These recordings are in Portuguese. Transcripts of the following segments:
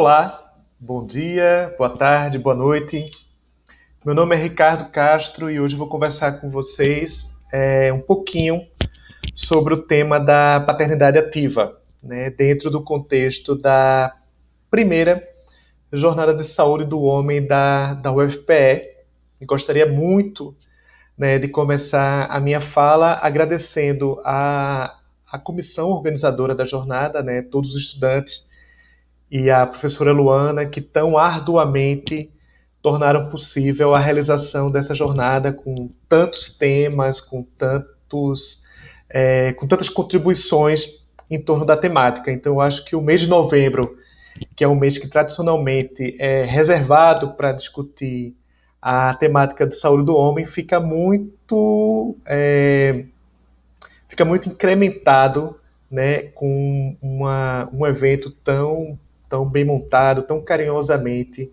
Olá, bom dia, boa tarde, boa noite. Meu nome é Ricardo Castro e hoje eu vou conversar com vocês um pouquinho sobre o tema da paternidade ativa, né, dentro do contexto da primeira Jornada de Saúde do Homem da UFPE. E gostaria muito, né, de começar a minha fala agradecendo a comissão organizadora da jornada, né, todos os estudantes e a professora Luana, que tão arduamente tornaram possível a realização dessa jornada com tantos temas, com tantas contribuições em torno da temática. Então, eu acho que o mês de novembro, que é um mês que tradicionalmente é reservado para discutir a temática de saúde do homem, fica muito incrementado, né, com um evento tão bem montado, tão carinhosamente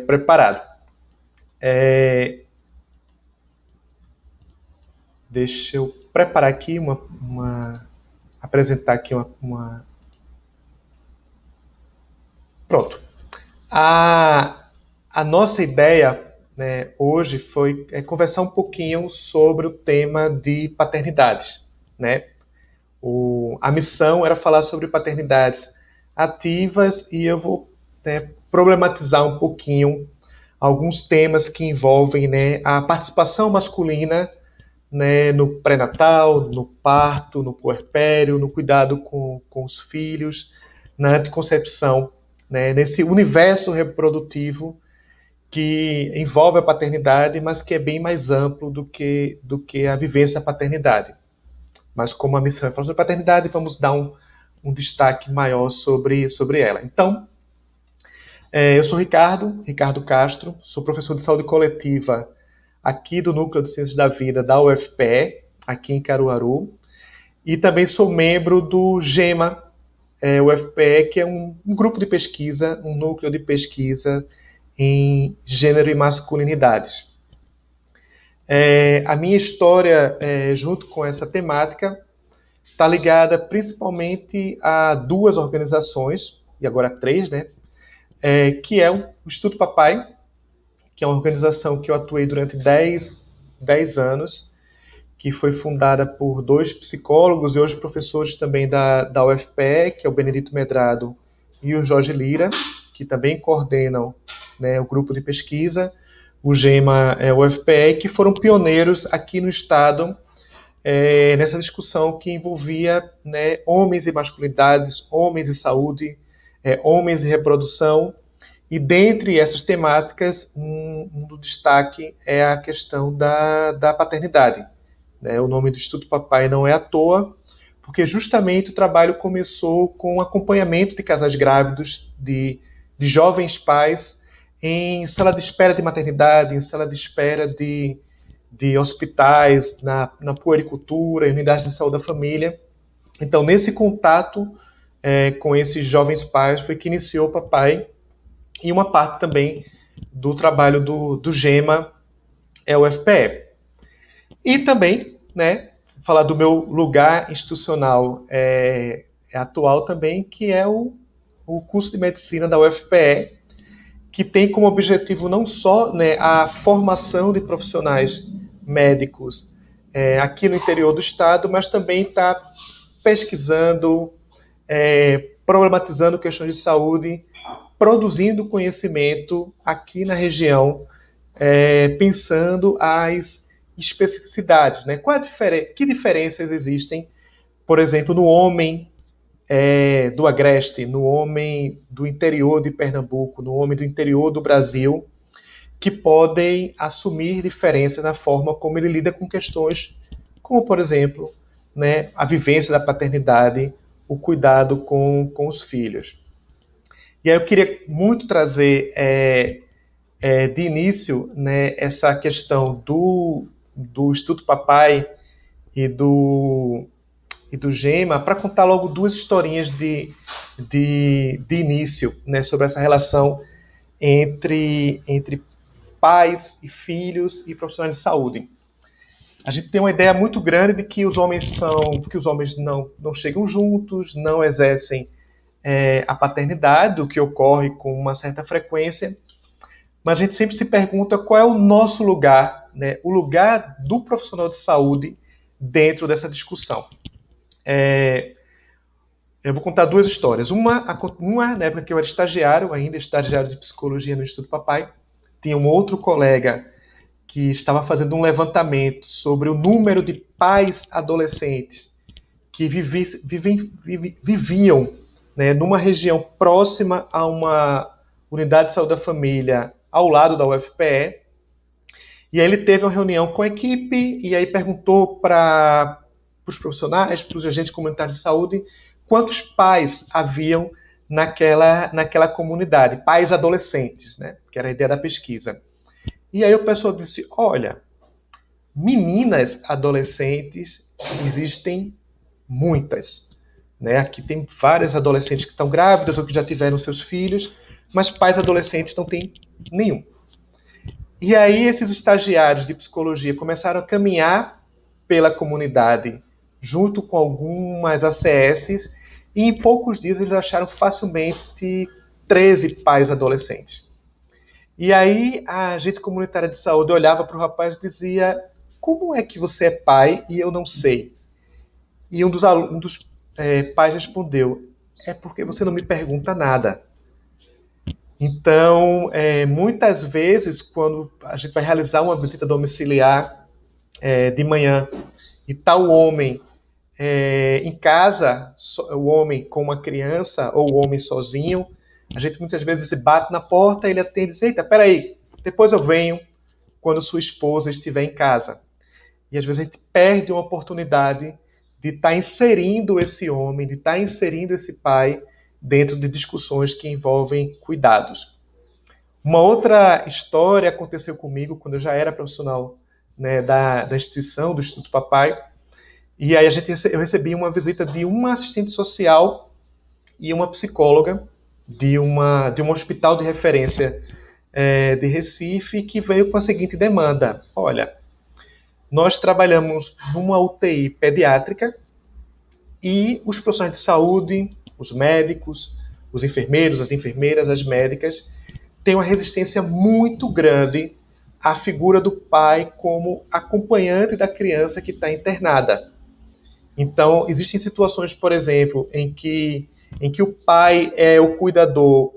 preparado. Deixa eu preparar aqui apresentar aqui Pronto. A nossa ideia, né, hoje foi conversar um pouquinho sobre o tema de paternidades, né? A missão era falar sobre paternidades ativas e eu vou, né, problematizar um pouquinho alguns temas que envolvem, né, a participação masculina, né, no pré-natal, no parto, no puerpério, no cuidado com os filhos, na anticoncepção, né, nesse universo reprodutivo que envolve a paternidade, mas que é bem mais amplo do que a vivência da paternidade. Mas como a missão é falar sobre paternidade, vamos dar um destaque maior sobre ela. Então, eu sou Ricardo Castro, sou professor de saúde coletiva aqui do Núcleo de Ciências da Vida da UFPE, aqui em Caruaru, e também sou membro do GEMA, UFPE, que é um grupo de pesquisa, um núcleo de pesquisa em gênero e masculinidades. A minha história, junto com essa temática, está ligada principalmente a duas organizações, e agora três, né? Que é o Instituto Papai, que é uma organização que eu atuei durante 10 anos, que foi fundada por dois psicólogos e hoje professores também da UFPE, que é o Benedito Medrado e o Jorge Lira, que também coordenam, né, o grupo de pesquisa, o GEMA UFPE, que foram pioneiros aqui no Estado nessa discussão que envolvia, né, homens e masculinidades, homens e saúde, homens e reprodução. E dentre essas temáticas, do destaque é a questão da paternidade. Né? O nome do Instituto Papai não é à toa, porque justamente o trabalho começou com o acompanhamento de casais grávidos, de jovens pais, em sala de espera de maternidade, em sala de espera de hospitais, na puericultura, em unidades de saúde da família. Então, nesse contato com esses jovens pais, foi que iniciou o Papai, e uma parte também do trabalho do GEMA é o FPE. E também, né, falar do meu lugar institucional atual também, que é o curso de medicina da UFPE, que tem como objetivo não só, né, a formação de profissionais médicos aqui no interior do estado, mas também está pesquisando, problematizando questões de saúde, produzindo conhecimento aqui na região, pensando as especificidades, né? Que diferenças existem, por exemplo, no homem do Agreste, no homem do interior de Pernambuco, no homem do interior do Brasil, que podem assumir diferença na forma como ele lida com questões como, por exemplo, né, a vivência da paternidade, o cuidado com os filhos. E aí eu queria muito trazer de início, né, essa questão do Instituto Papai e do GEMA para contar logo duas historinhas de início, né, sobre essa relação entre pais e filhos e profissionais de saúde. A gente tem uma ideia muito grande de que os homens não chegam juntos, não exercem a paternidade, o que ocorre com uma certa frequência, mas a gente sempre se pergunta qual é o nosso lugar, né? O lugar do profissional de saúde dentro dessa discussão. Eu vou contar duas histórias. Uma na época que eu era estagiário, ainda estagiário de psicologia no Instituto Papai, tinha um outro colega que estava fazendo um levantamento sobre o número de pais adolescentes que viviam, né, numa região próxima a uma unidade de saúde da família ao lado da UFPE. E aí ele teve uma reunião com a equipe e aí perguntou para os profissionais, para os agentes comunitários de saúde, quantos pais haviam naquela comunidade, pais adolescentes, né, que era a ideia da pesquisa. E aí o pessoal disse, olha, meninas adolescentes existem muitas. Né? Aqui tem várias adolescentes que estão grávidas ou que já tiveram seus filhos, mas pais adolescentes não tem nenhum. E aí esses estagiários de psicologia começaram a caminhar pela comunidade junto com algumas ACS e em poucos dias eles acharam facilmente 13 pais adolescentes. E aí a agente comunitária de saúde olhava para o rapaz e dizia, como é que você é pai e eu não sei? E um dos pais respondeu, é porque você não me pergunta nada. Então, muitas vezes, quando a gente vai realizar uma visita domiciliar de manhã e está o homem em casa, o homem com uma criança ou o homem sozinho, a gente muitas vezes se bate na porta, ele atende e diz, eita, peraí, depois eu venho quando sua esposa estiver em casa. E às vezes a gente perde uma oportunidade de estar inserindo esse homem, de estar inserindo esse pai dentro de discussões que envolvem cuidados. Uma outra história aconteceu comigo quando eu já era profissional, né, da instituição, do Instituto Papai, e aí eu recebi uma visita de uma assistente social e uma psicóloga de um hospital de referência de Recife que veio com a seguinte demanda, olha, nós trabalhamos numa UTI pediátrica e os profissionais de saúde, os médicos, os enfermeiros, as enfermeiras, as médicas, têm uma resistência muito grande à figura do pai como acompanhante da criança que está internada. Então, existem situações, por exemplo, em que o pai é o cuidador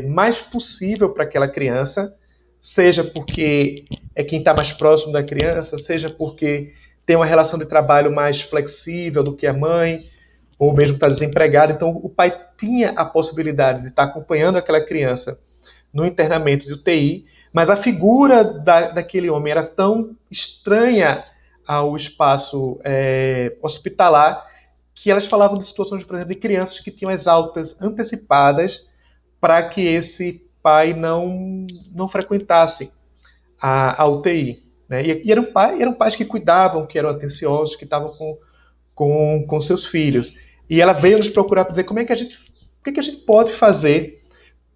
mais possível para aquela criança, seja porque é quem está mais próximo da criança, seja porque tem uma relação de trabalho mais flexível do que a mãe, ou mesmo está desempregado. Então, o pai tinha a possibilidade de estar acompanhando aquela criança no internamento de UTI, mas a figura daquele homem era tão estranha ao espaço hospitalar que elas falavam de situações, por exemplo, de crianças que tinham as altas antecipadas para que esse pai não frequentasse a UTI. Né? E eram pais que cuidavam, que eram atenciosos, que estavam com seus filhos. E ela veio nos procurar para dizer o que a gente pode fazer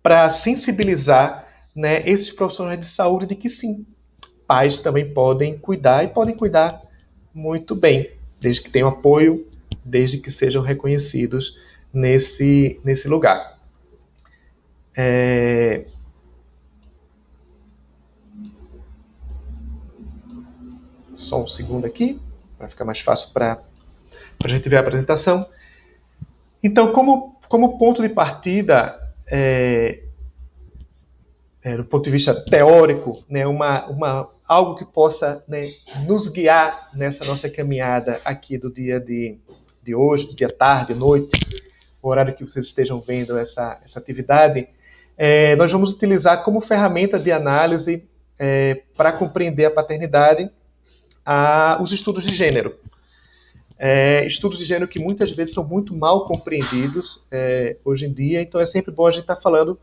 para sensibilizar, né, esses profissionais de saúde de que sim, pais também podem cuidar e podem cuidar muito bem, desde que tenham apoio, desde que sejam reconhecidos nesse lugar. Só um segundo aqui, para ficar mais fácil para a gente ver a apresentação. Então, como ponto de partida, do ponto de vista teórico, né, algo que possa, né, nos guiar nessa nossa caminhada aqui do dia de hoje, do dia tarde, noite, o horário que vocês estejam vendo essa atividade, nós vamos utilizar como ferramenta de análise para compreender a paternidade os estudos de gênero. Estudos de gênero que muitas vezes são muito mal compreendidos hoje em dia, então é sempre bom a gente estar falando.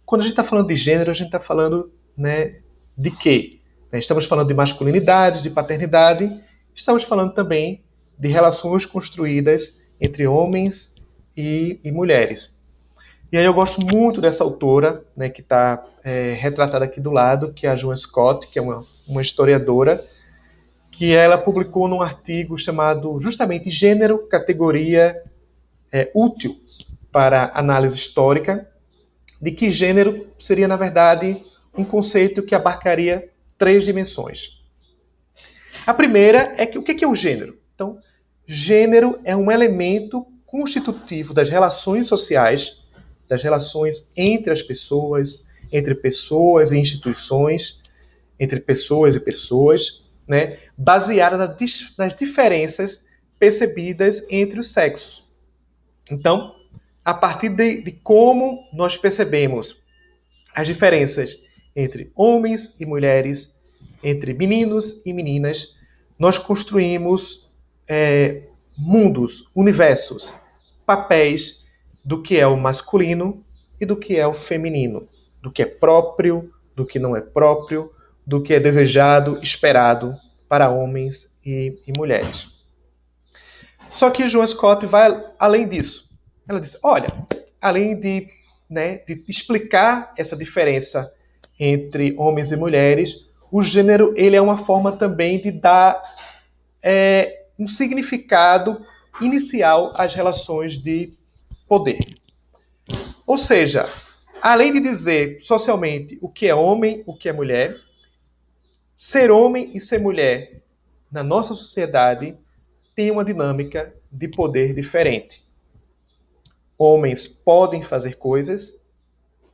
Quando a gente está falando de gênero, a gente está falando, né, de quê? Estamos falando de masculinidade, de paternidade, estamos falando também de relações construídas entre homens e mulheres. E aí eu gosto muito dessa autora, né, que está retratada aqui do lado, que é a Joan Scott, que é uma historiadora, que ela publicou num artigo chamado justamente Gênero, Categoria Útil. para análise histórica de que gênero seria, na verdade, um conceito que abarcaria 3 dimensões. A primeira é que o que é o gênero? Então, gênero é um elemento constitutivo das relações sociais, das relações entre as pessoas, entre pessoas e instituições, entre pessoas e pessoas, né, baseada nas diferenças percebidas entre os sexos. Então, a partir de como nós percebemos as diferenças entre homens e mulheres, entre meninos e meninas, nós construímos mundos, universos, papéis do que é o masculino e do que é o feminino, do que é próprio, do que não é próprio, do que é desejado, esperado para homens e mulheres. Só que Joan Scott vai além disso. Ela diz, olha, além de explicar essa diferença entre homens e mulheres, o gênero ele é uma forma também de dar um significado inicial às relações de poder. Ou seja, além de dizer socialmente o que é homem, o que é mulher, ser homem e ser mulher na nossa sociedade tem uma dinâmica de poder diferente. Homens podem fazer coisas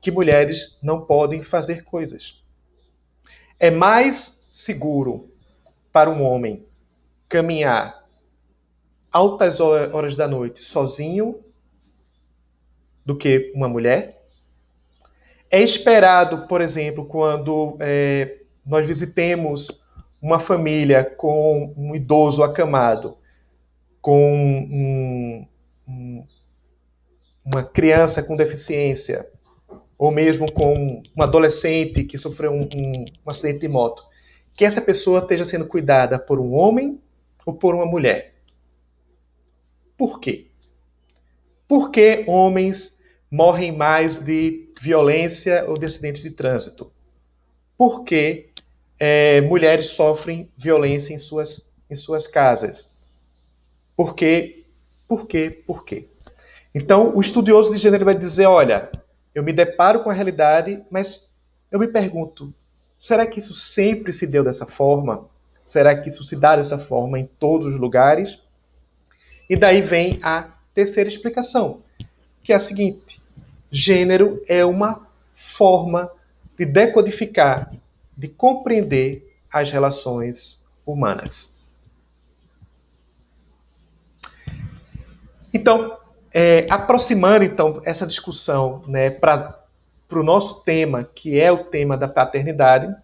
que mulheres não podem fazer coisas. É mais seguro para um homem caminhar altas horas da noite sozinho do que uma mulher. É esperado, por exemplo, quando nós visitemos uma família com um idoso acamado, com uma criança com deficiência, ou mesmo com um adolescente que sofreu um acidente de moto, que essa pessoa esteja sendo cuidada por um homem ou por uma mulher. Por quê? Por que homens morrem mais de violência ou de acidentes de trânsito? Por que mulheres sofrem violência em suas casas? Por quê? Por quê? Por quê? Então, o estudioso de gênero vai dizer, olha, eu me deparo com a realidade, mas eu me pergunto, será que isso sempre se deu dessa forma? Será que isso se dá dessa forma em todos os lugares? E daí vem a terceira explicação, que é a seguinte: gênero é uma forma de decodificar, de compreender as relações humanas. Então, aproximando então essa discussão, né, para o nosso tema, que é o tema da paternidade,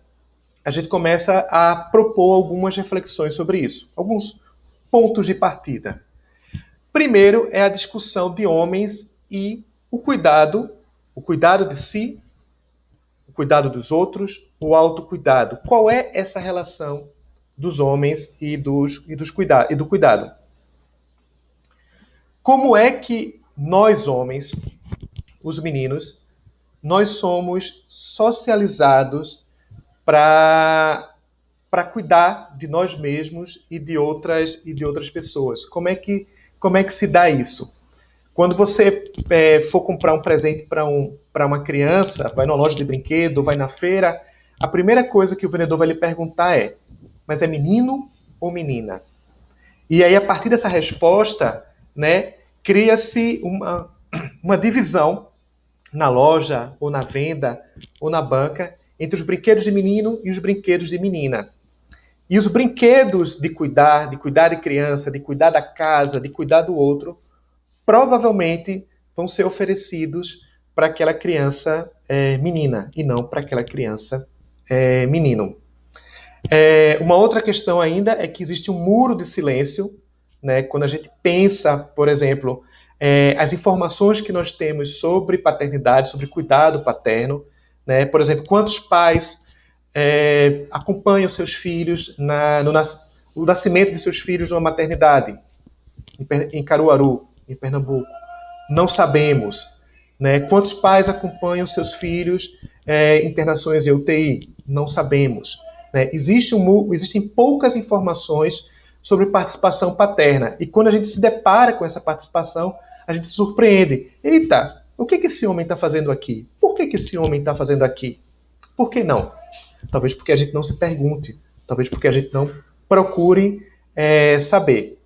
a gente começa a propor algumas reflexões sobre isso, alguns pontos de partida. Primeiro é a discussão de homens e o cuidado de si, o cuidado dos outros, o autocuidado. Qual é essa relação dos homens e do cuidado? Como é que nós homens, os meninos, nós somos socializados para cuidar de nós mesmos e de outras pessoas? Como é que se dá isso? Quando você for comprar um presente para uma criança, vai na loja de brinquedo, vai na feira, a primeira coisa que o vendedor vai lhe perguntar é: mas é menino ou menina? E aí, a partir dessa resposta, né, cria-se uma divisão na loja, ou na venda, ou na banca, entre os brinquedos de menino e os brinquedos de menina. E os brinquedos de cuidar de criança, de cuidar da casa, de cuidar do outro, provavelmente vão ser oferecidos para aquela criança menina e não para aquela criança menino. Uma outra questão ainda é que existe um muro de silêncio, né? Quando a gente pensa, por exemplo, as informações que nós temos sobre paternidade, sobre cuidado paterno, né? Por exemplo, quantos pais acompanham seus filhos no nascimento de seus filhos numa maternidade, em Caruaru, em Pernambuco? Não sabemos. Né? Quantos pais acompanham seus filhos em internações em UTI? Não sabemos. Né? Existem poucas informações sobre participação paterna. E quando a gente se depara com essa participação, a gente se surpreende. Eita, o que esse homem está fazendo aqui? Por que esse homem está fazendo aqui? Por que não? Talvez porque a gente não se pergunte, talvez porque a gente não procure saber.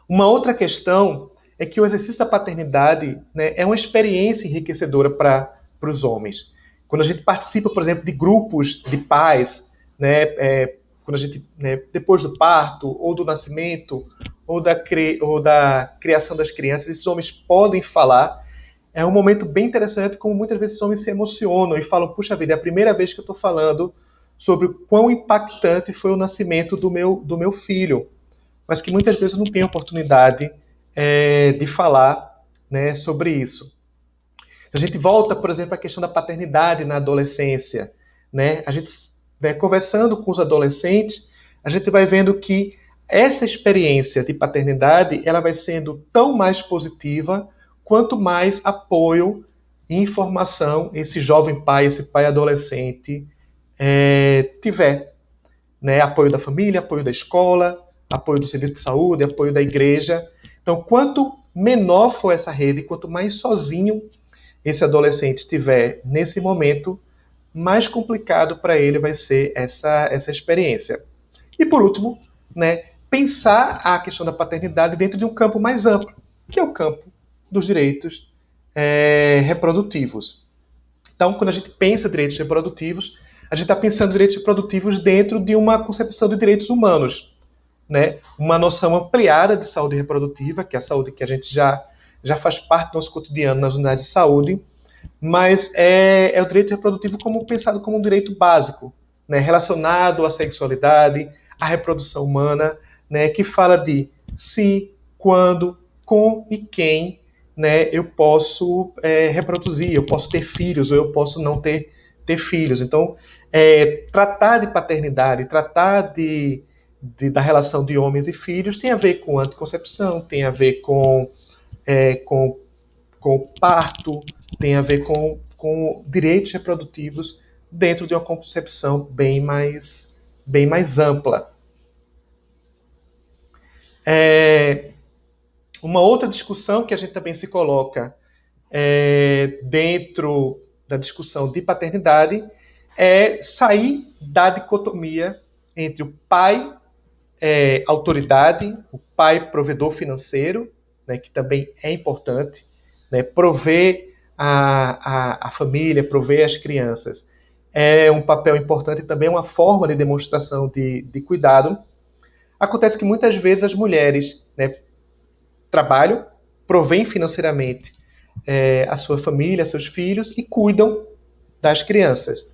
Uma outra questão é que o exercício da paternidade, né, é uma experiência enriquecedora para os homens. Quando a gente participa, por exemplo, de grupos de pais, né, quando a gente, né, depois do parto, ou do nascimento, ou da criação das crianças, esses homens podem falar. É um momento bem interessante, como muitas vezes esses homens se emocionam e falam, puxa vida, é a primeira vez que eu estou falando sobre o quão impactante foi o nascimento do meu filho, mas que muitas vezes eu não tenho oportunidade de falar, né, sobre isso. Se a gente volta, por exemplo, à questão da paternidade na adolescência, né, a gente, né, conversando com os adolescentes, a gente vai vendo que essa experiência de paternidade ela vai sendo tão mais positiva quanto mais apoio e informação esse jovem pai, esse pai adolescente tiver, né? Apoio da família, apoio da escola, apoio do serviço de saúde, apoio da igreja. Então, quanto menor for essa rede, quanto mais sozinho esse adolescente estiver nesse momento, mais complicado para ele vai ser essa experiência. E por último, né, pensar a questão da paternidade dentro de um campo mais amplo, que é o campo dos direitos reprodutivos. Então, quando a gente pensa em direitos reprodutivos, a gente está pensando em direitos reprodutivos dentro de uma concepção de direitos humanos, né? Uma noção ampliada de saúde reprodutiva, que é a saúde que a gente já faz parte do nosso cotidiano nas unidades de saúde, mas é o direito reprodutivo como pensado como um direito básico, né? Relacionado à sexualidade, à reprodução humana, né? Que fala de se, quando, com e quem, né, eu posso reproduzir, eu posso ter filhos ou eu posso não ter filhos. Então, tratar de paternidade, tratar da relação de homens e filhos tem a ver com anticoncepção, tem a ver com parto, tem a ver com direitos reprodutivos dentro de uma concepção bem mais ampla. Uma outra discussão que a gente também se coloca dentro da discussão de paternidade é sair da dicotomia entre o pai autoridade, o pai provedor financeiro, né, que também é importante, né, prover a família, prover as crianças. É um papel importante e também uma forma de demonstração de cuidado. Acontece que muitas vezes as mulheres, né, trabalham, provêm financeiramente a sua família, seus filhos e cuidam das crianças.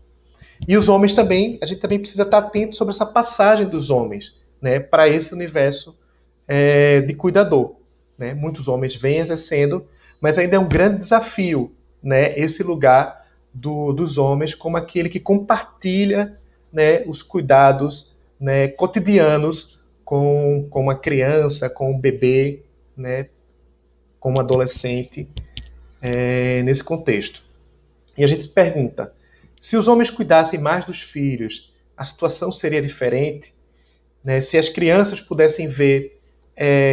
E os homens também, a gente também precisa estar atento sobre essa passagem dos homens, né, para esse universo de cuidador. Né? Muitos homens vêm exercendo, mas ainda é um grande desafio, né, esse lugar dos homens como aquele que compartilha, né, os cuidados, né, cotidianos com uma criança, com um bebê, né, com um adolescente, nesse contexto. E a gente se pergunta, se os homens cuidassem mais dos filhos, a situação seria diferente? Né? Se as crianças pudessem ver,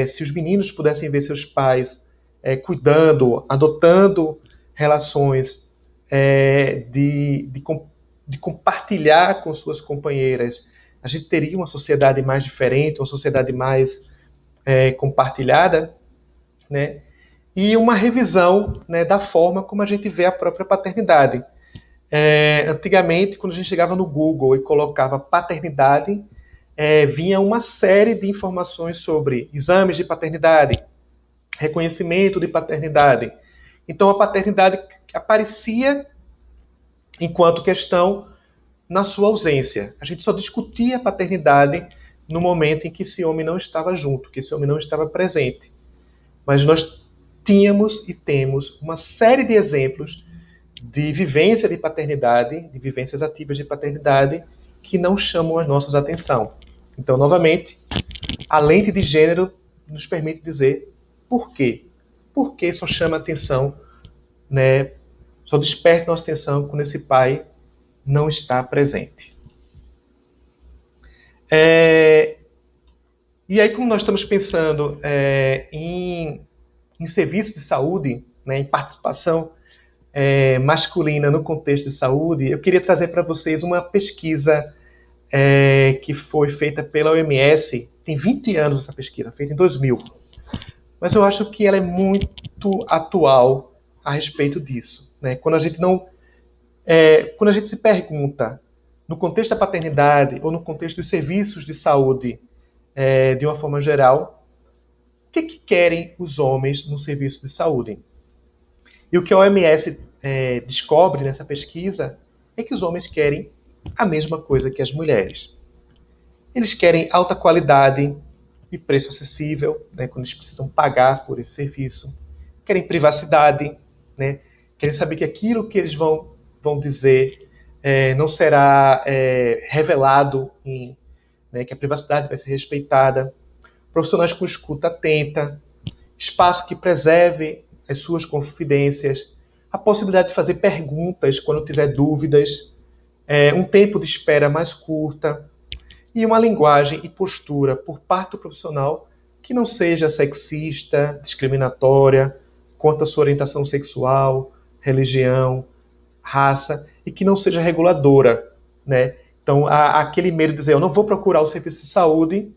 se os meninos pudessem ver seus pais cuidando, adotando relações de compartilhar com suas companheiras, a gente teria uma sociedade mais diferente, uma sociedade mais compartilhada, né? E uma revisão, né, da forma como a gente vê a própria paternidade. Antigamente, quando a gente chegava no Google e colocava paternidade, vinha uma série de informações sobre exames de paternidade, reconhecimento de paternidade. Então, a paternidade aparecia enquanto questão na sua ausência. A gente só discutia a paternidade no momento em que esse homem não estava junto, que esse homem não estava presente. Mas nós tínhamos e temos uma série de exemplos de vivência de paternidade, de vivências ativas de paternidade, que não chamam a nossa atenção. Então, novamente, a lente de gênero nos permite dizer por quê. Por que só chama atenção, né? Só desperta nossa atenção quando esse pai não está presente. E aí, como nós estamos pensando em serviço de saúde, né, em participação masculina no contexto de saúde, eu queria trazer para vocês uma pesquisa que foi feita pela OMS, tem 20 anos essa pesquisa, feita em 2000, mas eu acho que ela é muito atual a respeito disso, né? Quando a gente se pergunta, no contexto da paternidade ou no contexto dos serviços de saúde, de uma forma geral, o que querem os homens no serviço de saúde? E o que a OMS descobre nessa pesquisa é que os homens querem a mesma coisa que as mulheres. Eles querem alta qualidade e preço acessível, né, quando eles precisam pagar por esse serviço. Querem privacidade, né, querem saber que aquilo que eles vão dizer não será revelado, né, que a privacidade vai ser respeitada. Profissionais com escuta atenta, espaço que preserve as suas confidências, a possibilidade de fazer perguntas quando tiver dúvidas, um tempo de espera mais curta e uma linguagem e postura por parte do profissional que não seja sexista, discriminatória, quanto à sua orientação sexual, religião, raça, e que não seja reguladora, né? Então, há aquele medo de dizer, eu não vou procurar o serviço de saúde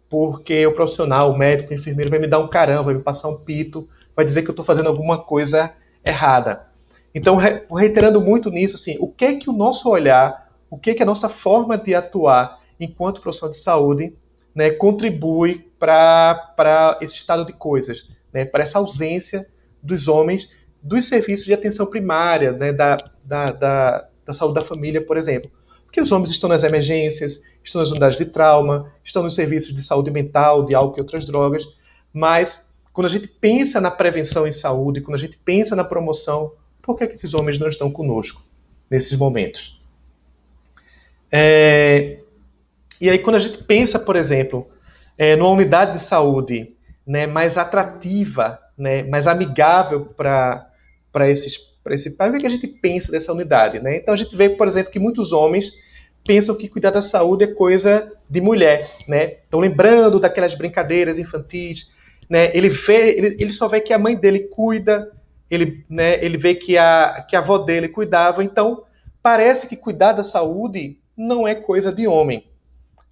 porque o profissional, o médico, o enfermeiro vai me dar um caramba, vai me passar um pito, vai dizer que eu estou fazendo alguma coisa errada. Então, reiterando muito nisso, assim, o que é que o nosso olhar, o que é que a nossa forma de atuar enquanto profissional de saúde, né, contribui para esse estado de coisas, né, para essa ausência dos homens dos serviços de atenção primária, né, da saúde da família, por exemplo. Porque os homens estão nas emergências, estão nas unidades de trauma, estão nos serviços de saúde mental, de álcool e outras drogas, mas quando a gente pensa na prevenção em saúde, quando a gente pensa na promoção, por que esses homens não estão conosco nesses momentos? E aí quando a gente pensa, por exemplo, numa unidade de saúde, né, mais atrativa, né, mais amigável para esse pai, o que a gente pensa dessa unidade? Né? Então a gente vê, por exemplo, que muitos homens pensam que cuidar da saúde é coisa de mulher, né? Estão lembrando daquelas brincadeiras infantis, né? Ele só vê que a mãe dele cuida, ele vê que a avó dele cuidava, então parece que cuidar da saúde não é coisa de homem,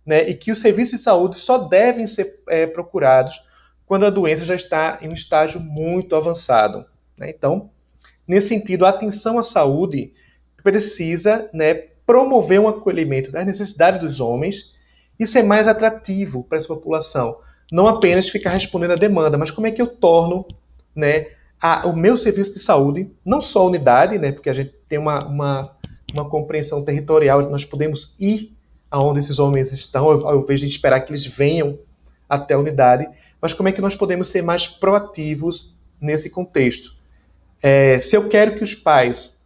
né? E que os serviços de saúde só devem ser procurados quando a doença já está em um estágio muito avançado, né? Então, nesse sentido, a atenção à saúde precisa, né, promover um acolhimento das necessidades dos homens e ser mais atrativo para essa população. Não apenas ficar respondendo à demanda, mas como é que eu torno, né, o meu serviço de saúde, não só a unidade, né, porque a gente tem uma compreensão territorial de que nós podemos ir aonde esses homens estão, ao invés de esperar que eles venham até a unidade, mas como é que nós podemos ser mais proativos nesse contexto. Se eu quero que os pais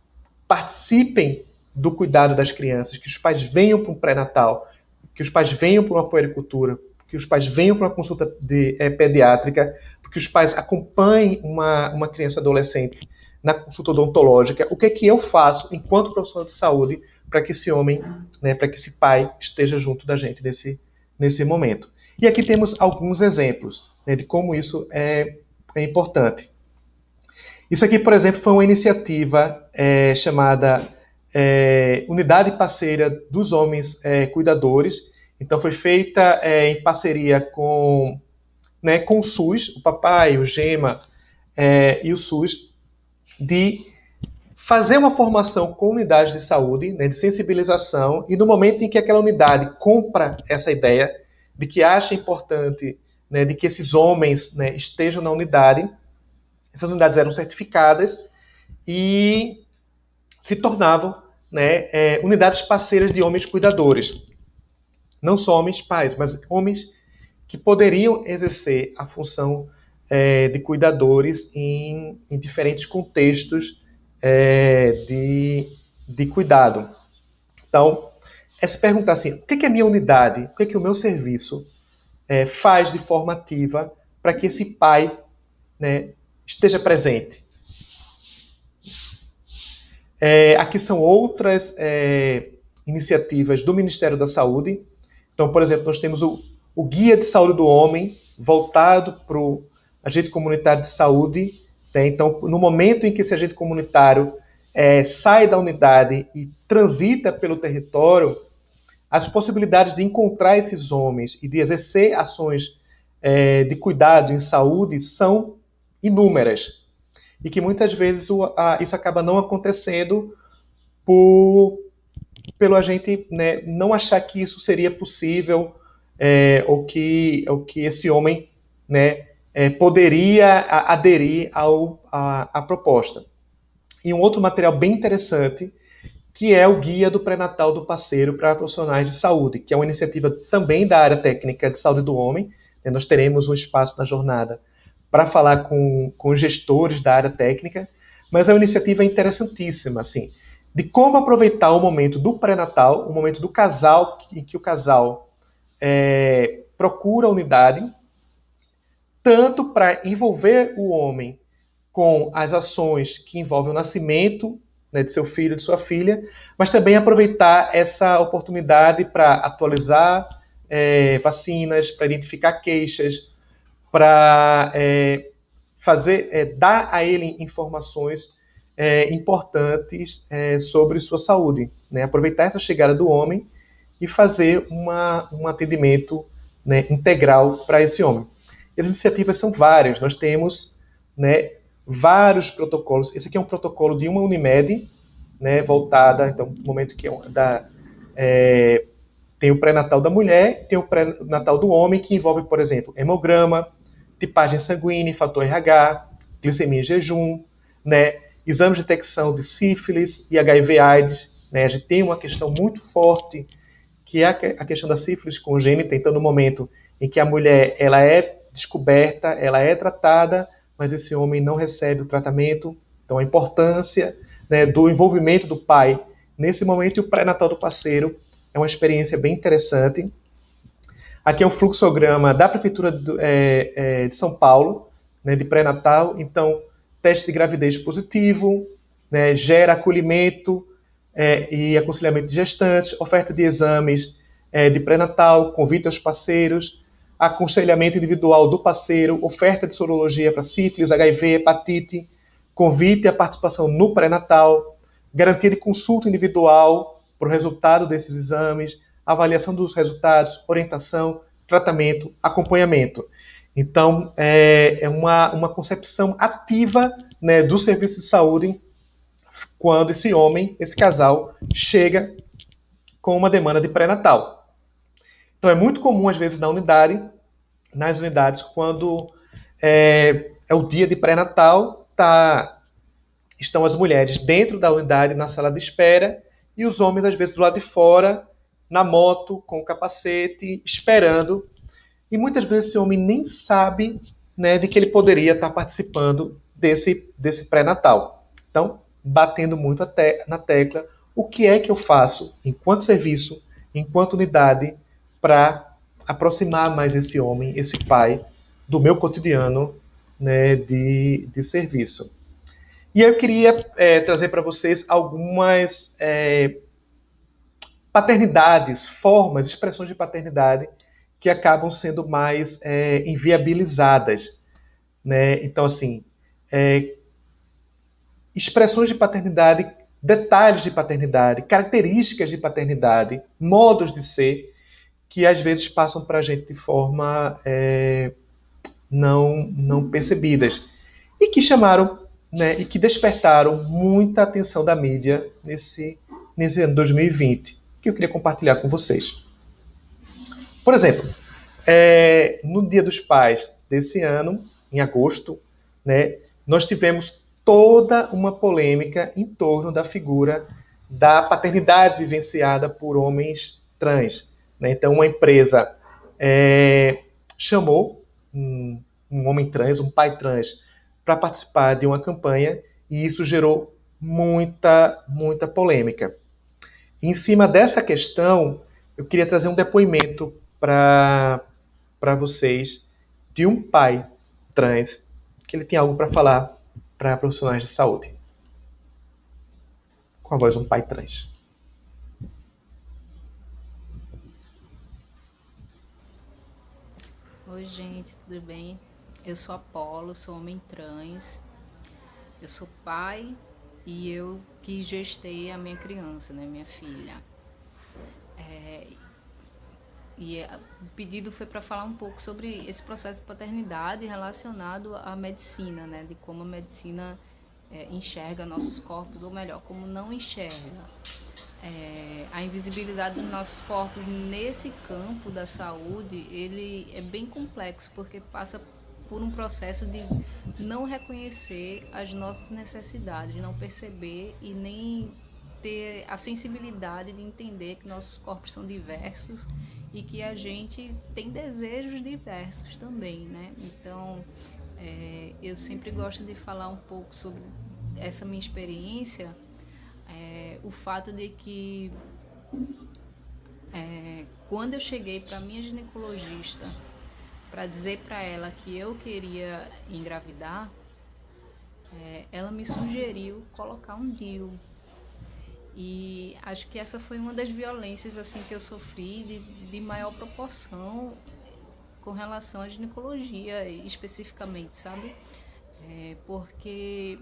participem do cuidado das crianças, que os pais venham para um pré-natal, que os pais venham para uma puericultura, que os pais venham para uma consulta pediátrica, que os pais acompanhem uma criança adolescente na consulta odontológica, o que é que eu faço enquanto profissional de saúde para que esse homem, né, para que esse pai esteja junto da gente nesse momento. E aqui temos alguns exemplos, né, de como isso é importante. Isso aqui, por exemplo, foi uma iniciativa chamada Unidade Parceira dos Homens Cuidadores. Então, foi feita em parceria com o SUS, o papai, o GEMA e o SUS, de fazer uma formação com unidades de saúde, né, de sensibilização, e no momento em que aquela unidade compra essa ideia de que acha importante, né, de que esses homens, né, estejam na unidade, essas unidades eram certificadas e se tornavam, né, unidades parceiras de homens cuidadores. Não só homens pais, mas homens que poderiam exercer a função de cuidadores em diferentes contextos de cuidado. Então, é se perguntar assim, o que é a minha unidade, o que é o meu serviço faz de forma ativa para que esse pai, né, esteja presente. Aqui são outras iniciativas do Ministério da Saúde. Então, por exemplo, nós temos o Guia de Saúde do Homem, voltado agente comunitário de saúde, né? Então, no momento em que esse agente comunitário sai da unidade e transita pelo território, as possibilidades de encontrar esses homens e de exercer ações de cuidado em saúde são inúmeras. E que muitas vezes isso acaba não acontecendo por, pelo agente, né, não achar que isso seria possível, ou que esse homem, né, poderia aderir à proposta. E um outro material bem interessante, que é o Guia do Pré-Natal do Parceiro para Profissionais de Saúde, que é uma iniciativa também da área técnica de saúde do homem. Nós teremos um espaço na jornada para falar com os gestores da área técnica, mas é uma iniciativa interessantíssima, assim, de como aproveitar o momento do pré-natal, o momento do casal, em que o casal procura a unidade, tanto para envolver o homem com as ações que envolvem o nascimento, né, de seu filho, de sua filha, mas também aproveitar essa oportunidade para atualizar vacinas, para identificar queixas, para dar a ele informações importantes sobre sua saúde, né? Aproveitar essa chegada do homem e fazer um atendimento, né, integral para esse homem. E as iniciativas são várias. Nós temos, né, vários protocolos. Esse aqui é um protocolo de uma Unimed, né, voltada, então, no momento que tem o pré-natal da mulher, tem o pré-natal do homem, que envolve, por exemplo, hemograma, tipagem sanguínea, fator RH, glicemia em jejum, né, exame de detecção de sífilis e HIV/AIDS. Né, a gente tem uma questão muito forte, que é a questão da sífilis congênita. Então, no momento em que a mulher ela é descoberta, ela é tratada, mas esse homem não recebe o tratamento. Então, a importância, né, do envolvimento do pai nesse momento, e o pré-natal do parceiro é uma experiência bem interessante. Aqui é um fluxograma da Prefeitura de São Paulo, né, de pré-natal. Então, teste de gravidez positivo, né, gera acolhimento e aconselhamento de gestantes, oferta de exames de pré-natal, convite aos parceiros, aconselhamento individual do parceiro, oferta de sorologia para sífilis, HIV, hepatite, convite à participação no pré-natal, garantia de consulta individual para o resultado desses exames, avaliação dos resultados, orientação, tratamento, acompanhamento. Então, é uma concepção ativa, né, do serviço de saúde quando esse homem, esse casal, chega com uma demanda de pré-natal. Então, é muito comum, às vezes, nas unidades, quando é o dia de pré-natal, estão as mulheres dentro da unidade, na sala de espera, e os homens, às vezes, do lado de fora, na moto, com o capacete, esperando. E muitas vezes esse homem nem sabe, né, de que ele poderia estar participando desse pré-natal. Então, batendo muito na tecla, o que é que eu faço enquanto serviço, enquanto unidade, para aproximar mais esse homem, esse pai, do meu cotidiano, né, de serviço. E eu queria trazer para vocês algumas paternidades, formas, expressões de paternidade que acabam sendo mais inviabilizadas, né? Então, assim, expressões de paternidade, detalhes de paternidade, características de paternidade, modos de ser, que às vezes passam para a gente de forma não percebidas e que chamaram, né, e que despertaram muita atenção da mídia nesse ano 2020, que eu queria compartilhar com vocês. Por exemplo, no Dia dos Pais desse ano, em agosto, né, nós tivemos toda uma polêmica em torno da figura da paternidade vivenciada por homens trans. Né? Então, uma empresa chamou um homem trans, um pai trans, para participar de uma campanha, e isso gerou muita polêmica. Em cima dessa questão, eu queria trazer um depoimento para vocês de um pai trans, que ele tem algo para falar para profissionais de saúde. Com a voz de um pai trans. Oi, gente, tudo bem? Eu sou Apolo, sou homem trans, eu sou pai e eu que gestei a minha criança, né, minha filha. O pedido foi para falar um pouco sobre esse processo de paternidade relacionado à medicina, né, de como a medicina enxerga nossos corpos, ou melhor, como não enxerga. A invisibilidade dos nossos corpos nesse campo da saúde, ele é bem complexo, porque passa por um processo de não reconhecer as nossas necessidades, não perceber e nem ter a sensibilidade de entender que nossos corpos são diversos e que a gente tem desejos diversos também, né? Então, eu sempre gosto de falar um pouco sobre essa minha experiência, o fato de que quando eu cheguei para minha ginecologista para dizer para ela que eu queria engravidar, ela me sugeriu colocar um DIU. E acho que essa foi uma das violências assim que eu sofri de maior proporção com relação à ginecologia especificamente, sabe? Porque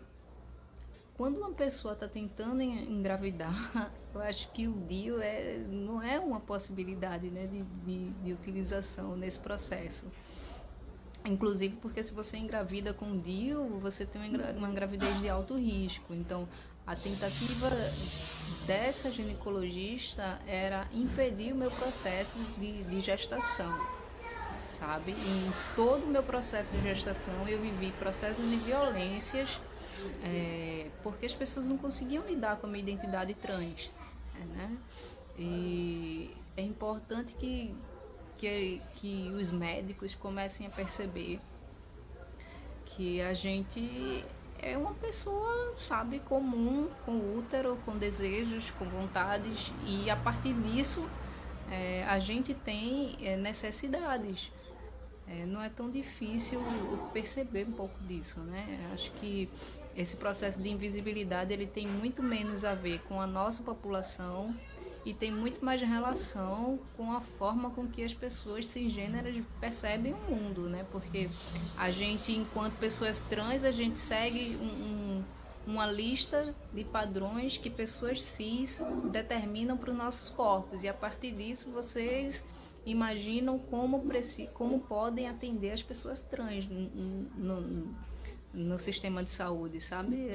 quando uma pessoa está tentando engravidar, eu acho que o DIU não é uma possibilidade, né, de utilização nesse processo. Inclusive porque se você engravida com DIU, você tem uma gravidez de alto risco. Então, a tentativa dessa ginecologista era impedir o meu processo de gestação, sabe? E em todo o meu processo de gestação eu vivi processos de violências, porque as pessoas não conseguiam lidar com a minha identidade trans, né? E é importante que os médicos comecem a perceber que a gente é uma pessoa, sabe, comum, com útero, com desejos, com vontades, e a partir disso a gente tem necessidades. Não é tão difícil perceber um pouco disso, né? Acho que esse processo de invisibilidade ele tem muito menos a ver com a nossa população e tem muito mais relação com a forma com que as pessoas cisgêneras percebem o mundo, né? Porque a gente, enquanto pessoas trans, a gente segue uma lista de padrões que pessoas cis determinam para os nossos corpos, e a partir disso vocês imaginam como podem atender as pessoas trans no sistema de saúde, sabe?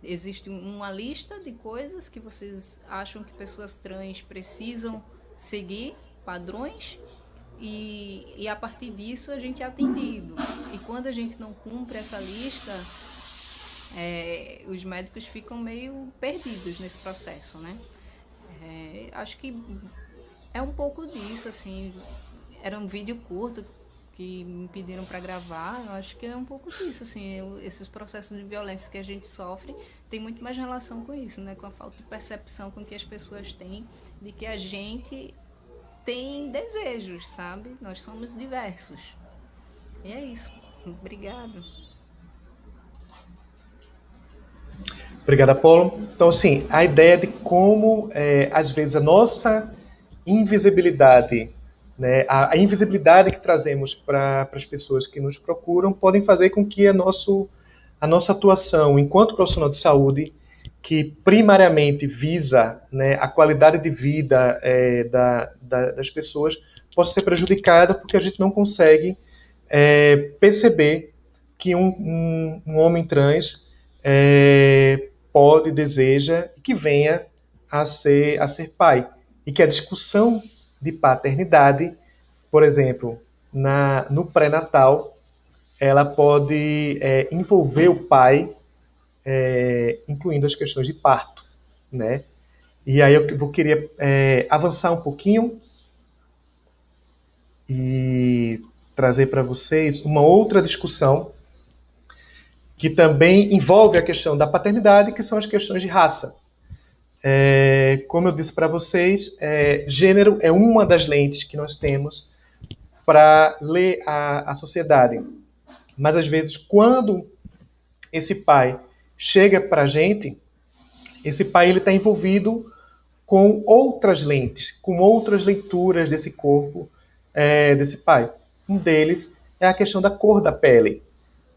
Existe uma lista de coisas que vocês acham que pessoas trans precisam seguir, padrões, e a partir disso a gente é atendido. E quando a gente não cumpre essa lista, os médicos ficam meio perdidos nesse processo, né? Acho que é um pouco disso, assim. Era um vídeo curto que me pediram para gravar. Eu acho que é um pouco disso, assim. Esses processos de violência que a gente sofre tem muito mais relação com isso, né? Com a falta de percepção com que as pessoas têm de que a gente tem desejos, sabe? Nós somos diversos. E é isso. Obrigada. Obrigado, Apolo. Então, assim, a ideia de como, às vezes, a nossa invisibilidade, né, a invisibilidade que trazemos para as pessoas que nos procuram, podem fazer com que a nossa atuação enquanto profissional de saúde, que primariamente visa, né, a qualidade de vida das pessoas, possa ser prejudicada porque a gente não consegue perceber que um homem trans pode, deseja e que venha a ser pai. E que a discussão de paternidade, por exemplo, no pré-natal, ela pode envolver o pai, incluindo as questões de parto, né? E aí eu queria avançar um pouquinho e trazer para vocês uma outra discussão que também envolve a questão da paternidade, que são as questões de raça. Como eu disse para vocês, gênero é uma das lentes que nós temos para ler a sociedade. Mas às vezes, quando esse pai chega para a gente, esse pai ele está envolvido com outras lentes, com outras leituras desse corpo desse pai. Um deles é a questão da cor da pele.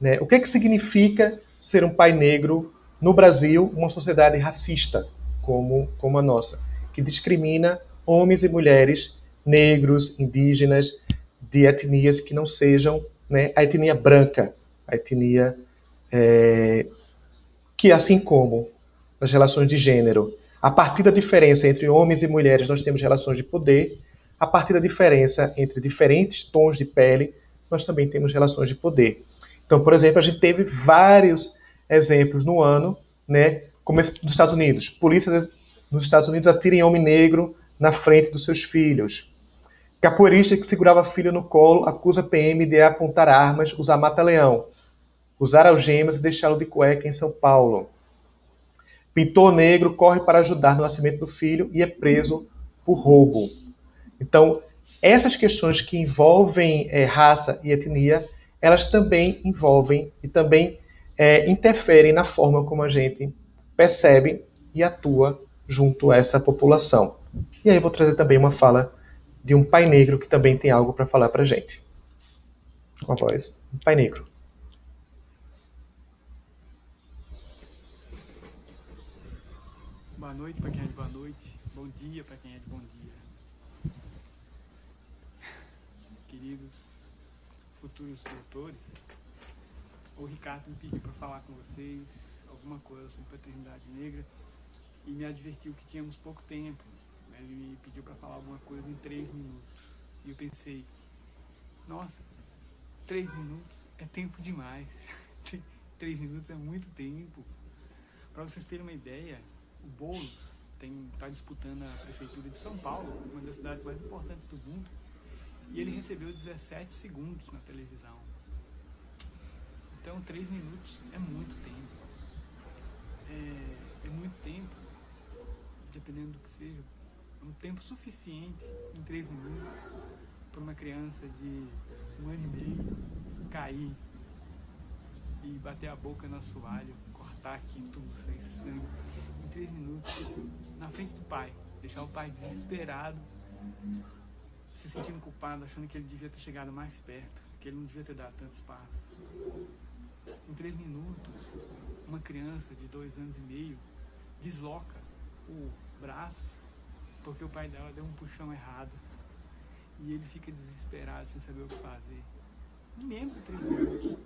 Né? O que, que significa ser um pai negro no Brasil, uma sociedade racista como a nossa, que discrimina homens e mulheres negros, indígenas, de etnias que não sejam, né, a etnia branca, a etnia que, assim como nas relações de gênero, a partir da diferença entre homens e mulheres nós temos relações de poder, a partir da diferença entre diferentes tons de pele nós também temos relações de poder. Então, por exemplo, a gente teve vários exemplos no ano, né, como esse dos Estados Unidos. Polícia nos Estados Unidos atira em homem negro na frente dos seus filhos. Capoeirista que segurava filho no colo acusa PM de apontar armas, usar mata-leão, usar algemas e deixá-lo de cueca em São Paulo. Pintor negro corre para ajudar no nascimento do filho e é preso por roubo. Então, essas questões que envolvem raça e etnia, elas também envolvem e também interferem na forma como a gente percebe e atua junto a essa população. E aí eu vou trazer também uma fala de um pai negro que também tem algo para falar para a gente. Com a voz, um pai negro. Boa noite para quem é de boa noite, bom dia para quem é de bom dia. Queridos futuros doutores, o Ricardo me pediu para falar com vocês alguma coisa sobre paternidade negra e me advertiu que tínhamos pouco tempo. Ele me pediu para falar alguma coisa em 3 minutos. E eu pensei, nossa, 3 minutos é tempo demais. 3 minutos é muito tempo. Para vocês terem uma ideia, o Boulos está disputando a prefeitura de São Paulo, uma das cidades mais importantes do mundo, e ele recebeu 17 segundos na televisão. Então 3 minutos é muito tempo. É muito tempo, dependendo do que seja, um tempo suficiente em 3 minutos para uma criança de 1 ano e meio cair e bater a boca no assoalho, cortar aqui tudo, sair sangue, em 3 minutos, na frente do pai, deixar o pai desesperado, se sentindo culpado, achando que ele devia ter chegado mais perto, que ele não devia ter dado tantos passos. Em 3 minutos, uma criança de 2 anos e meio desloca o braço porque o pai dela deu um puxão errado e ele fica desesperado sem saber o que fazer. Em menos de 3 minutos,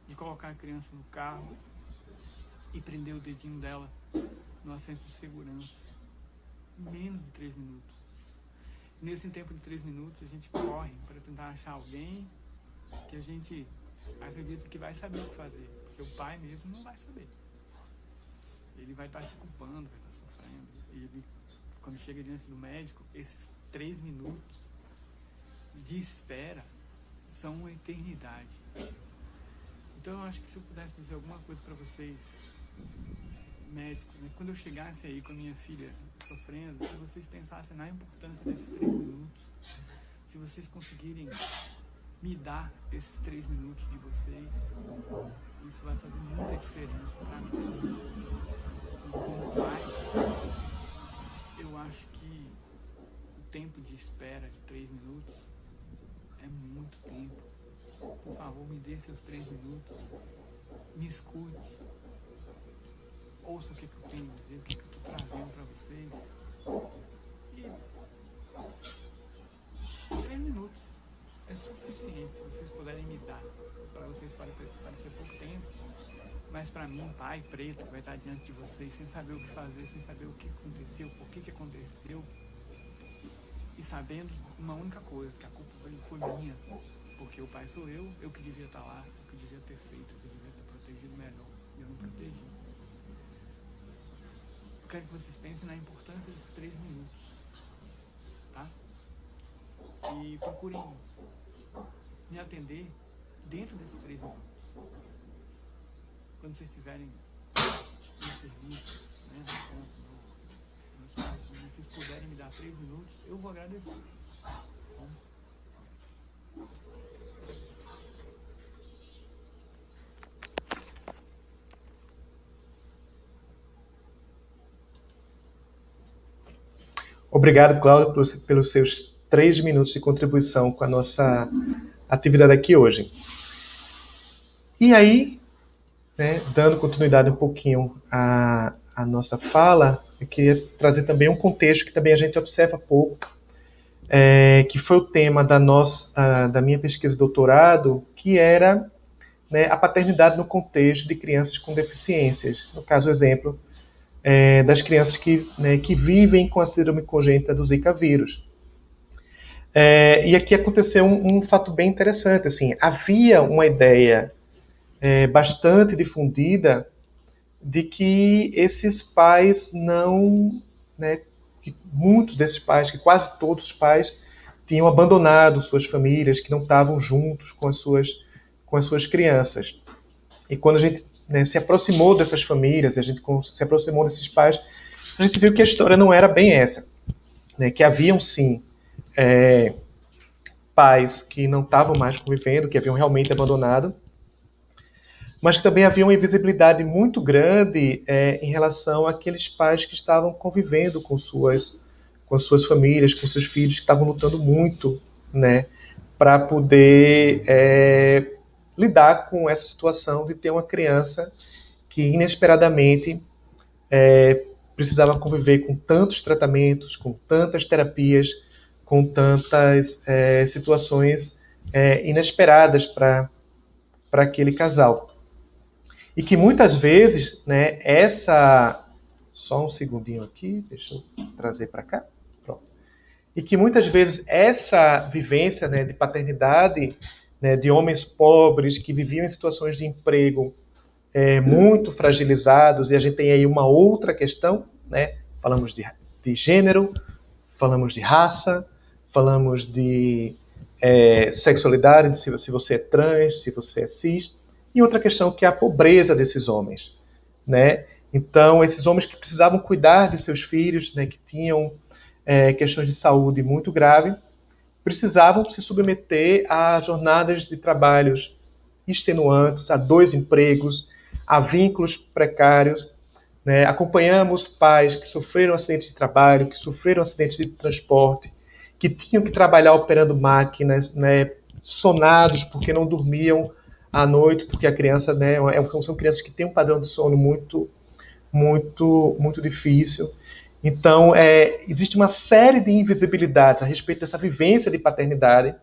de colocar a criança no carro e prender o dedinho dela no assento de segurança. Em menos de 3 minutos. Nesse tempo de 3 minutos, a gente corre para tentar achar alguém que a gente acredita que vai saber o que fazer, porque o pai mesmo não vai saber. Ele vai estar se culpando, vai estar sofrendo. E ele, quando chega diante do médico, esses 3 minutos de espera são uma eternidade. Então eu acho que se eu pudesse dizer alguma coisa para vocês, médicos, né, quando eu chegasse aí com a minha filha sofrendo, que vocês pensassem na importância desses 3 minutos. Se vocês conseguirem me dar esses 3 minutos de vocês, isso vai fazer muita diferença para mim. E como pai, eu acho que o tempo de espera de 3 minutos é muito tempo. Por favor, me dê seus 3 minutos, me escute, ouça o que eu tenho a dizer, o que eu estou trazendo para vocês. E 3 minutos é suficiente, se vocês puderem me dar. Para vocês parecer pouco tempo, mas para mim, pai preto, que vai estar diante de vocês sem saber o que fazer, sem saber o que aconteceu, por que aconteceu, e sabendo uma única coisa, que a culpa foi minha, porque o pai sou eu que devia estar lá, eu que devia ter feito, eu que devia ter protegido melhor, e eu não protegi. Eu quero que vocês pensem na importância desses 3 minutos, tá? E procurem me atender dentro desses 3 minutos. Quando vocês estiverem nos serviços, né, se vocês puderem me dar 3 minutos, eu vou agradecer. Bom? Obrigado, Cláudio, pelos seus 3 minutos de contribuição com a nossa atividade aqui hoje. E aí, né, dando continuidade um pouquinho à nossa fala, eu queria trazer também um contexto que também a gente observa pouco, que foi o tema da minha pesquisa de doutorado, que era, né, a paternidade no contexto de crianças com deficiências. No caso, o exemplo das crianças que vivem com a síndrome congênita do Zika vírus. E aqui aconteceu um fato bem interessante. Assim, havia uma ideia bastante difundida de que esses pais não, né, que muitos desses pais, que quase todos os pais, tinham abandonado suas famílias, que não estavam juntos com as suas crianças. E quando a gente, né, se aproximou dessas famílias, a gente se aproximou desses pais, a gente viu que a história não era bem essa, né, que haviam sim pais que não estavam mais convivendo, que haviam realmente abandonado, mas que também havia uma invisibilidade muito grande em relação àqueles pais que estavam convivendo com as suas famílias, com seus filhos, que estavam lutando muito, né, para poder lidar com essa situação de ter uma criança que inesperadamente precisava conviver com tantos tratamentos, com tantas terapias, com tantas situações inesperadas para aquele casal. E que muitas vezes, né, só um segundinho aqui, deixa eu trazer para cá. Pronto. E que muitas vezes essa vivência, né, de paternidade, né, de homens pobres que viviam em situações de emprego muito fragilizados, e a gente tem aí uma outra questão, né? Falamos de gênero, falamos de raça, falamos de sexualidade, se você é trans, se você é cis, e outra questão que é a pobreza desses homens, né? Então, esses homens que precisavam cuidar de seus filhos, né, que tinham questões de saúde muito graves, precisavam se submeter a jornadas de trabalhos extenuantes, a 2 empregos, a vínculos precários. Né? Acompanhamos pais que sofreram acidentes de trabalho, que sofreram acidentes de transporte, que tinham que trabalhar operando máquinas, né, sonados porque não dormiam à noite, porque a criança, né, são crianças que têm um padrão de sono muito, muito, muito difícil. Então, existe uma série de invisibilidades a respeito dessa vivência de paternidade,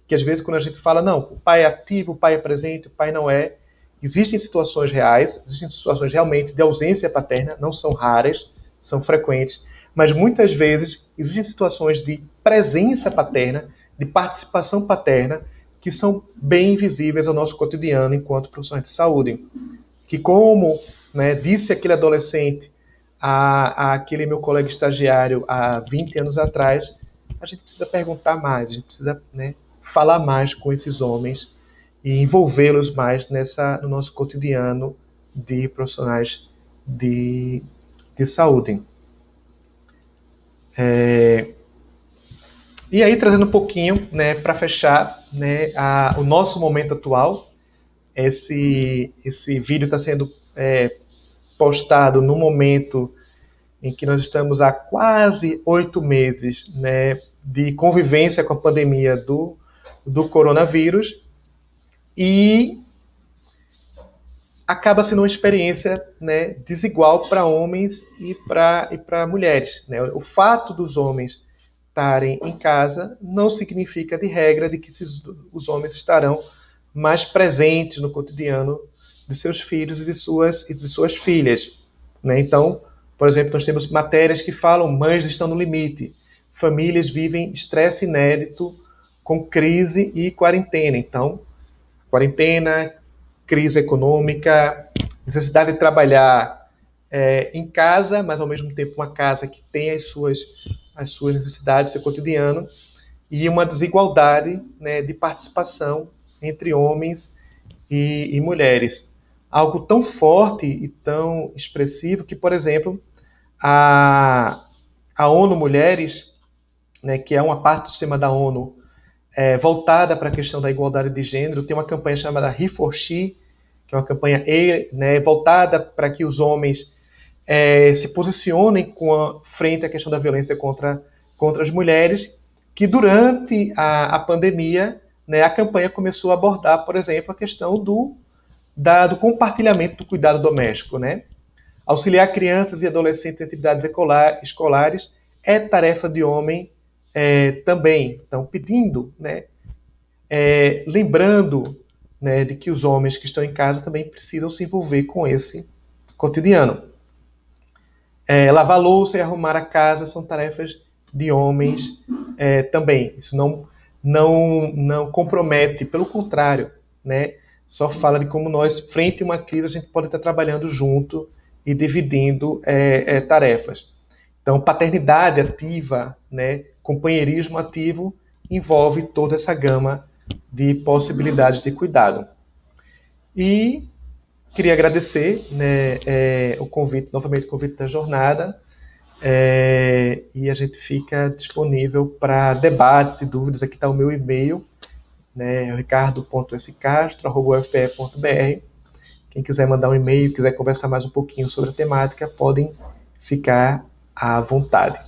que às vezes quando a gente fala, não, o pai é ativo, o pai é presente, o pai não é, existem situações reais, existem situações realmente de ausência paterna, não são raras, são frequentes, mas muitas vezes existem situações de presença paterna, de participação paterna, que são bem visíveis ao nosso cotidiano enquanto profissionais de saúde. Que como, né, disse aquele adolescente àquele meu colega estagiário há 20 anos atrás, a gente precisa perguntar mais, a gente precisa, né, falar mais com esses homens e envolvê-los mais no nosso cotidiano de profissionais de saúde. E aí, trazendo um pouquinho, né, para fechar, né, o nosso momento atual, esse vídeo está sendo postado no momento em que nós estamos há quase 8 meses, né, de convivência com a pandemia do coronavírus, e acaba sendo uma experiência, né, desigual para homens e para mulheres. Né? O fato dos homens estarem em casa não significa, de regra, de que os homens estarão mais presentes no cotidiano de seus filhos e de suas filhas. Né? Então, por exemplo, nós temos matérias que falam mães estão no limite, famílias vivem estresse inédito com crise e quarentena. Então, quarentena, crise econômica, necessidade de trabalhar em casa, mas ao mesmo tempo uma casa que tem as suas necessidades, seu cotidiano, e uma desigualdade, né, de participação entre homens e mulheres. Algo tão forte e tão expressivo que, por exemplo, a ONU Mulheres, né, que é uma parte do sistema da ONU voltada para a questão da igualdade de gênero, tem uma campanha chamada He for She, que é uma campanha né, voltada para que os homens se posicionem frente à questão da violência contra as mulheres, que durante a pandemia, né, a campanha começou a abordar, por exemplo, a questão do compartilhamento do cuidado doméstico, né? Auxiliar crianças e adolescentes em atividades escolares é tarefa de homem também. Então, pedindo, né, lembrando, né, de que os homens que estão em casa também precisam se envolver com esse cotidiano. Lavar louça e arrumar a casa são tarefas de homens também. Isso não compromete, pelo contrário, né? Só fala de como nós, frente a uma crise, a gente pode estar trabalhando junto e dividindo tarefas. Então, paternidade ativa, né, companheirismo ativo, envolve toda essa gama de possibilidades de cuidado. E queria agradecer, né, o convite, novamente o convite da jornada, e a gente fica disponível para debates e dúvidas. Aqui está o meu e-mail, né, ricardo.scastro@ufpe.br. Quem quiser mandar um e-mail, quiser conversar mais um pouquinho sobre a temática, podem ficar à vontade.